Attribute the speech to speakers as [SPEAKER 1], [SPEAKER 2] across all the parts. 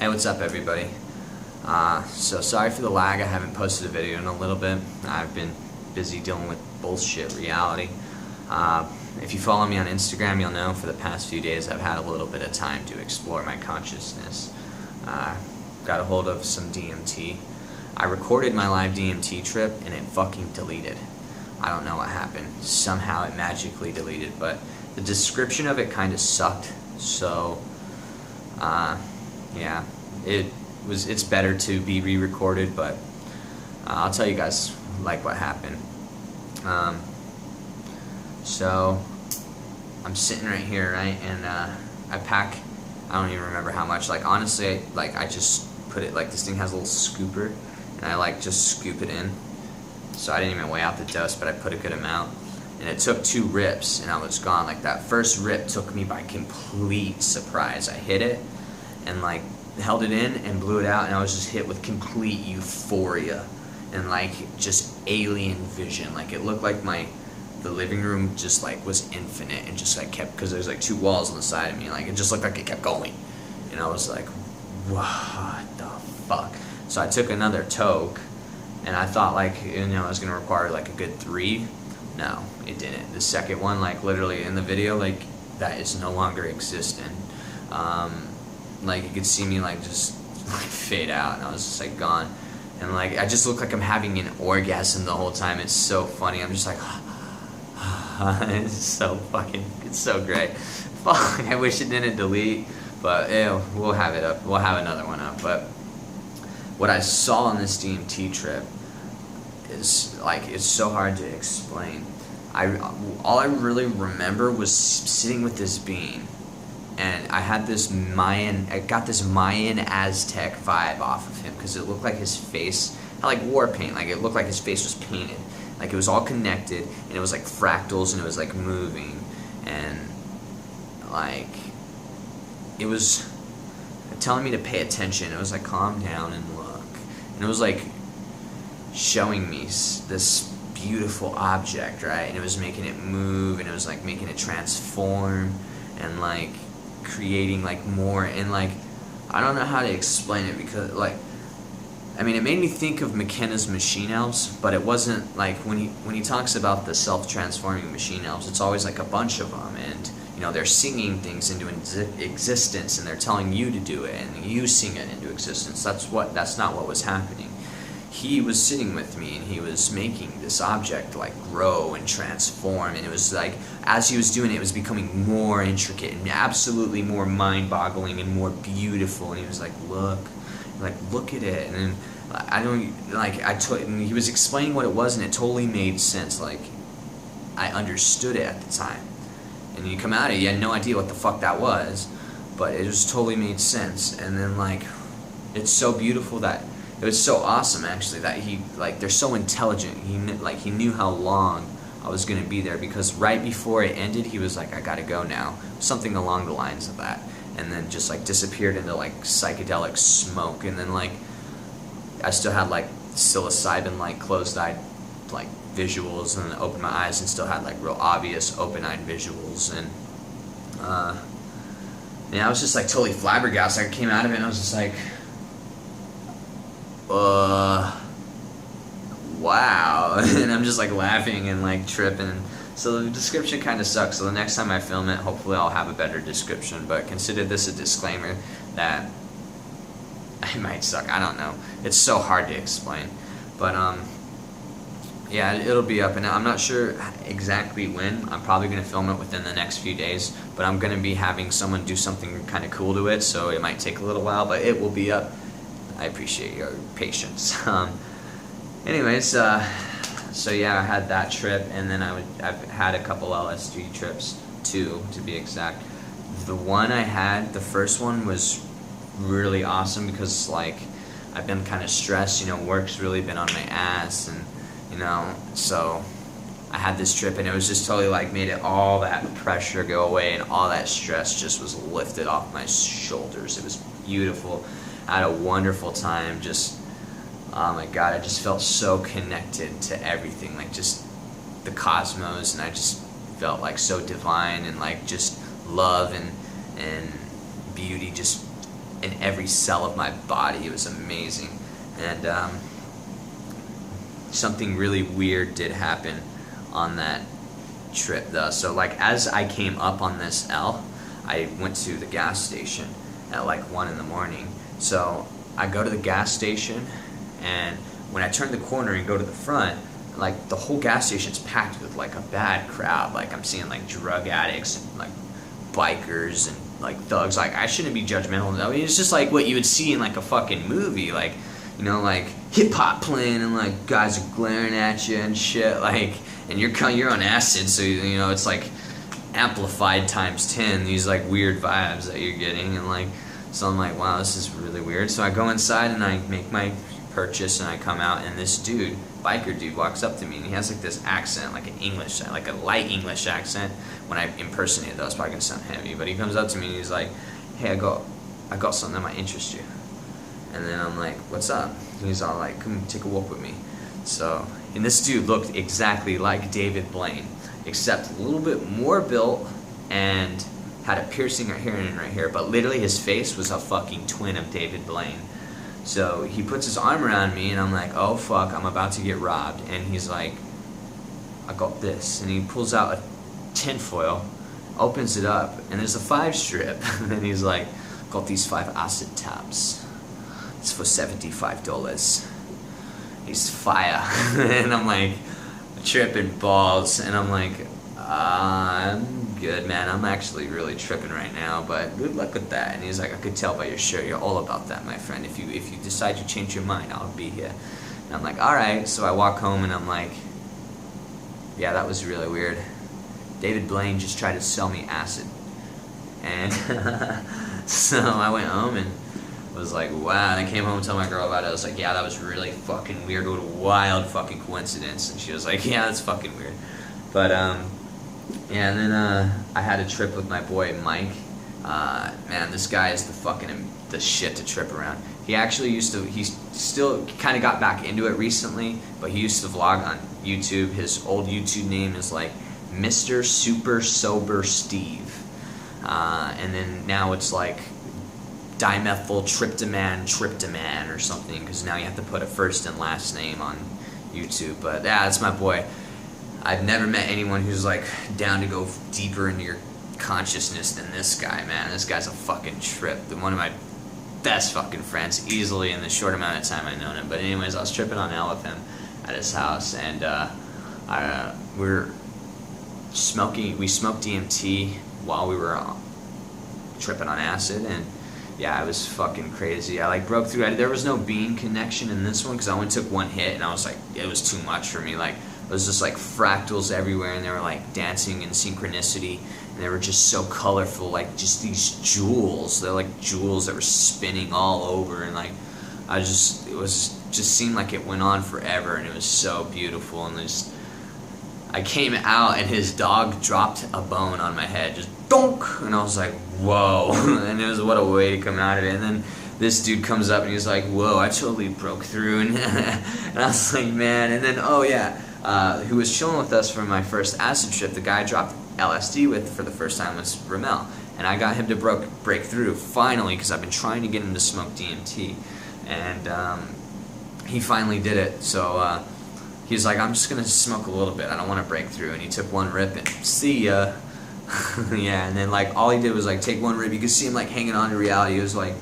[SPEAKER 1] Hey, what's up everybody? So sorry for the lag, I haven't posted a video in a little bit. I've been busy dealing with bullshit reality. If you follow me on Instagram, you'll know for the past few days I've had a little bit of time to explore my consciousness. Got a hold of some DMT. I recorded my live DMT trip and it fucking deleted. I don't know what happened. Somehow it magically deleted, but the description of it kind of sucked. So, yeah, it's better to be re-recorded, but I'll tell you guys like what happened. So I'm sitting right here, right, and I pack, I don't even remember how much, like honestly, I just put it, like this thing has a little scooper, and I just scoop it in, so I didn't even weigh out the dose, but I put a good amount, and it took 2 rips, and I was gone. Like that first rip took me by complete surprise. I hit it, and held it in and blew it out, and I was just hit with complete euphoria, and just alien vision. It looked like the living room just was infinite, and just kept, because there's 2 walls on the side of me, it just looked like it kept going, and I was like, what the fuck? So I took another toke, and I thought I was gonna require a good 3. No, it didn't. The second one, literally in the video, that is no longer existent. You could see me just fade out, and I was just gone, and I just look like I'm having an orgasm the whole time. It's so funny. I'm just it's so great. Fuck, I wish it didn't delete, but we'll have it up. We'll have another one up. But what I saw on this DMT trip is it's so hard to explain. All I really remember was sitting with this being, and I got this Mayan Aztec vibe off of him, because it looked like his face had war paint. It looked like his face was painted. It was all connected, and it was fractals, and it was moving, and it was telling me to pay attention. It was calm down and look, and it was showing me this beautiful object, right? And it was making it move, and it was making it transform, and creating more, and I don't know how to explain it, because I mean, it made me think of McKenna's machine elves, but it wasn't when he talks about the self-transforming machine elves, it's always a bunch of them, and they're singing things into existence, and they're telling you to do it, and you sing it into existence. That's not what was happening. He was sitting with me, and he was making this object grow and transform, and it was as he was doing it, it was becoming more intricate and absolutely more mind-boggling and more beautiful, and he was look at it, and then and he was explaining what it was, and it totally made sense. I understood it at the time, and you come out of it, you had no idea what the fuck that was, but it just totally made sense. And then it's so beautiful, that it was so awesome actually, that he they're so intelligent. He knew how long I was gonna be there, because right before it ended, he was I gotta go now, something along the lines of that, and then just disappeared into psychedelic smoke. And then I still had psilocybin closed-eyed visuals, and then opened my eyes and still had real obvious open-eyed visuals, and I was just totally flabbergasted. I came out of it and I was just wow. And I'm just laughing and tripping. So the description kind of sucks, so the next time I film it, hopefully I'll have a better description, but consider this a disclaimer that it might suck. I don't know. It's so hard to explain. But yeah, it'll be up, and I'm not sure exactly when. I'm probably going to film it within the next few days, but I'm going to be having someone do something kind of cool to it, so it might take a little while, but it will be up. I appreciate your patience. Anyways, so yeah, I had that trip, and then I've had a couple LSD trips, 2 to be exact. The one I had, the first one was really awesome, because I've been kind of stressed, work's really been on my ass, and so I had this trip, and it was just totally made it, all that pressure go away, and all that stress just was lifted off my shoulders. It was beautiful. I had a wonderful time. Just, oh my god, I just felt so connected to everything, just the cosmos, and I just felt so divine, and just love and beauty just in every cell of my body. It was amazing. And something really weird did happen on that trip though. So like as I came up on this L, I went to the gas station at like 1 in the morning. So I go to the gas station, and when I turn the corner and go to the front, like the whole gas station's packed with like a bad crowd. Like I'm seeing like drug addicts and like bikers and like thugs. Like I shouldn't be judgmental. I mean, it's just like what you would see in like a fucking movie. Like, you know, like hip hop playing and like guys are glaring at you and shit. Like, and you're on acid, so you know it's like amplified times 10. These like weird vibes that you're getting, and like, so I'm like, wow, this is really weird. So I go inside and I make my purchase, and I come out, and this dude, biker dude, walks up to me, and he has like this accent, like an English, like a light English accent. When I impersonate that, it's probably gonna sound heavy, but he comes up to me and he's like, hey, I got something that might interest you. And then I'm like, what's up? And he's all like, come take a walk with me. So, and this dude looked exactly like David Blaine, except a little bit more built and had a piercing right here and right here, but literally his face was a fucking twin of David Blaine. So he puts his arm around me, and I'm like, oh fuck, I'm about to get robbed. And he's like, I got this. And he pulls out a tinfoil, opens it up, and there's a 5 strip. And he's like, got these 5 acid tabs. It's for $75. He's fire. And I'm like, tripping balls. And I'm like, I'm good, man. I'm actually really tripping right now, but good luck with that. And he's like, I could tell by your shirt, you're all about that, my friend. If you decide to change your mind, I'll be here. And I'm like, all right. So I walk home, and I'm like, yeah, that was really weird. David Blaine just tried to sell me acid. And so I went home and was like, wow. And I came home and told my girl about it. I was like, yeah, that was really fucking weird. What a wild fucking coincidence. And she was like, yeah, that's fucking weird. But yeah, and then I had a trip with my boy Mike. Man, this guy is the shit to trip around. He actually he still kind of got back into it recently, but he used to vlog on YouTube. His old YouTube name is like Mr. Super Sober Steve. And then now it's like dimethyltryptamine or something, because now you have to put a first and last name on YouTube. But yeah, that's my boy. I've never met anyone who's like down to go deeper into your consciousness than this guy, man. This guy's a fucking trip. One of my best fucking friends, easily, in the short amount of time I've known him. But anyways, I was tripping on L with him at his house, and we smoked DMT while we were tripping on acid, and yeah, it was fucking crazy. I like broke through. There was no bean connection in this one, because I only took one hit, and I was like, it was too much for me. Like, it was just like fractals everywhere, and they were like dancing in synchronicity, and they were just so colorful, like just these jewels. They're like jewels that were spinning all over, and like it just seemed like it went on forever, and it was so beautiful. And I came out, and his dog dropped a bone on my head, just donk, and I was like, whoa. And it was, what a way to come out of it. And then this dude comes up, and he's like, whoa, I totally broke through. And I was like, man. And then, oh yeah, who was chilling with us for my first acid trip, the guy I dropped LSD with for the first time was Ramel. And I got him to break through, finally, because I've been trying to get him to smoke DMT. And he finally did it. So he's like, I'm just going to smoke a little bit. I don't want to break through. And he took one rip, and see ya. Yeah, and then like all he did was like take one rip. You could see him like hanging on to reality. He was like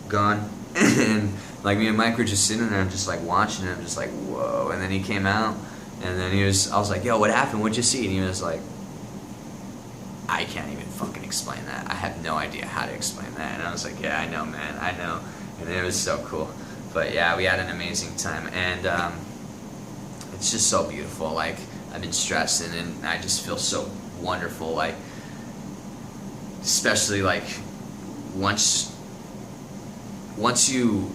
[SPEAKER 1] gone. And like me and Mike were just sitting there, just like watching him, just like whoa. And then he came out, and then I was like, yo, what happened? What'd you see? And he was like, I can't even fucking explain that. I have no idea how to explain that. And I was like, yeah, I know, man, I know. And it was so cool. But yeah, we had an amazing time, and it's just so beautiful. Like, I've been stressed, and I just feel so wonderful. Like, especially like once you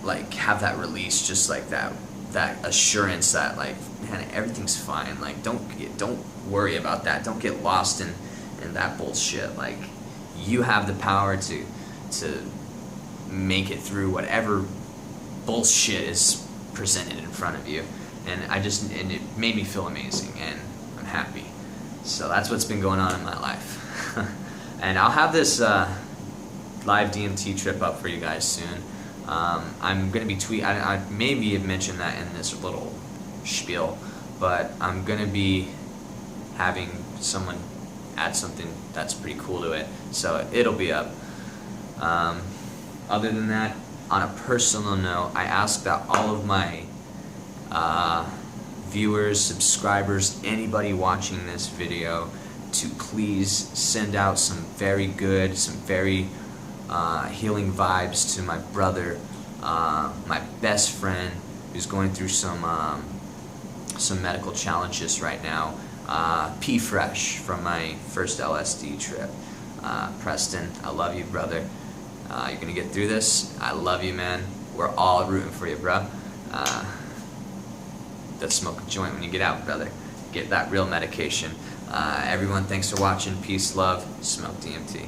[SPEAKER 1] like have that release, just like that assurance that like, man, everything's fine. Like, don't worry about that. Don't get lost in that bullshit. Like, you have the power to make it through whatever bullshit is presented in front of you. And it made me feel amazing, and I'm happy. So that's what's been going on in my life. And I'll have this live DMT trip up for you guys soon. I'm gonna be I maybe have mentioned that in this little spiel, but I'm gonna be having someone add something that's pretty cool to it, so it'll be up. Other than that, on a personal note, I ask that all of my viewers, subscribers, anybody watching this video, to please send out some very good, some very healing vibes to my brother, my best friend, who's going through some medical challenges right now. P Fresh from my first LSD trip. Preston, I love you, brother. You're gonna get through this. I love you, man. We're all rooting for you, bro. Let's smoke a joint when you get out, brother. Get that real medication. Everyone, thanks for watching. Peace, love, smoke DMT.